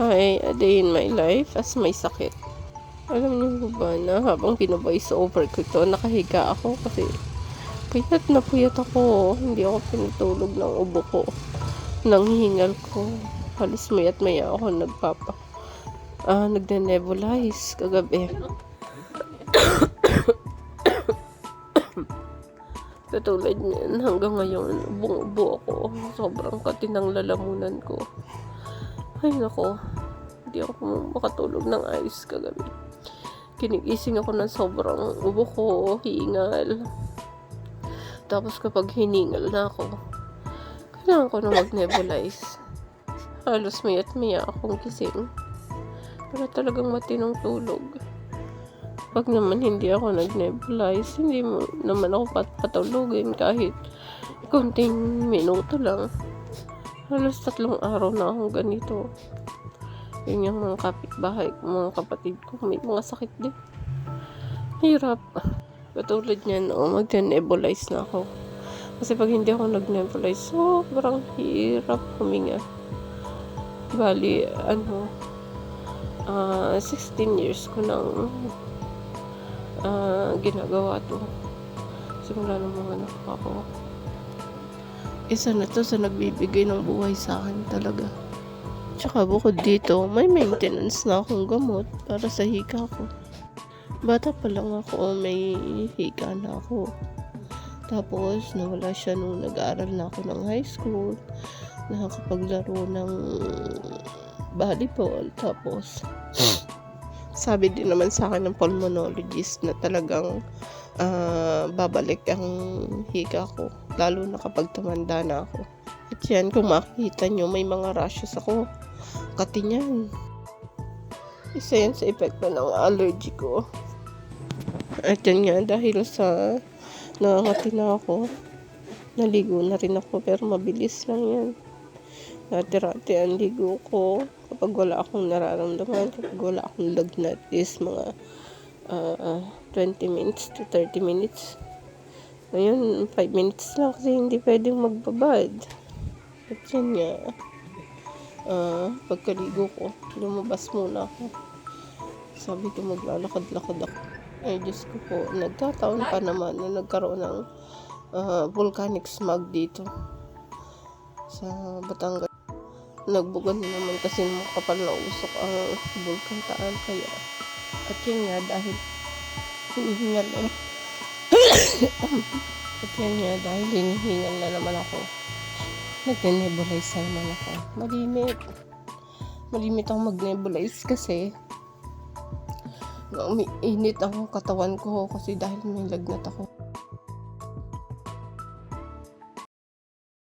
Hi, a day in my life as may sakit. Alam niyo ba na habang pino-voice over ko ito, nakahiga ako kasi puyat na puyat ako. Hindi ako pinatulog ng ubo ko, ng hingal ko. Halos mayat maya ako nagne-nebulize kagabi. Katulad niyan, hanggang ngayon, ubong-ubo ako. Sobrang katinang lalamunan ko. Ay nako, hindi ako makatulog ng ayos kagabi. Kinigising ako ng sobrang ubo ko, hingal. Tapos kapag hiningal na ako, kailangan ko na mag-nebulize. Halos mayat maya akong gising. Para talagang matinong tulog. Pag naman hindi ako nag-nebulize, hindi mo naman ako patulogin kahit konting minuto lang. Halos 3 araw na akong ganito. Yun yung mga kapitbahay ko, mga kapatid ko, may mga sakit din. Hirap. Katulad niyan, mag-nebulize na ako. Kasi pag hindi ako nag-nebulize, sobrang hirap huminga. Bali, 16 years ko nang ginagawa to. Simula ng mga anak ako. Isa na to sa nagbibigay ng buhay sa akin talaga. Tsaka bukod dito, may maintenance na akong gamot para sa hika ko. Bata pa lang ako, may hika na ako. Tapos, nawala siya nung nag-aaral na ako ng high school. Nakakapaglaro ng volleyball. Tapos, sabi din naman sa akin ng pulmonologist na talagang babalik ang hika ko. Lalo na kapag tumanda na ako. At yan, kung makikita nyo, may mga rashes ako. Kati niyan. Isa yan sa epekto ng allergy ko. At yan nga, dahil sa nakakati na ako, naligo na rin ako, pero mabilis lang yan. Dati-rati ang ligo ko kapag wala akong nararamdaman, kapag wala akong lagnat is mga 20 minutes to 30 minutes. Ngayon, 5 minutes lang kasi hindi pwedeng magbabad. At yan nga, pagkaligo ko, lumabas muna ako. Sabi ko maglalakad-lakad ako. Ay, Diyos ko po, nagkataon pa naman na nagkaroon ng volcanic smog dito sa Batangas. Nagbugan naman kasi makapal na usok ang Bulkan Taal. Kaya, at yun nga, dahil hinihingal na at yan nga, dahil hinihingal na naman ako, nag-nebulize na naman ako. Malimit akong mag-nebulize kasi init ang katawan ko kasi dahil may lagnat ako.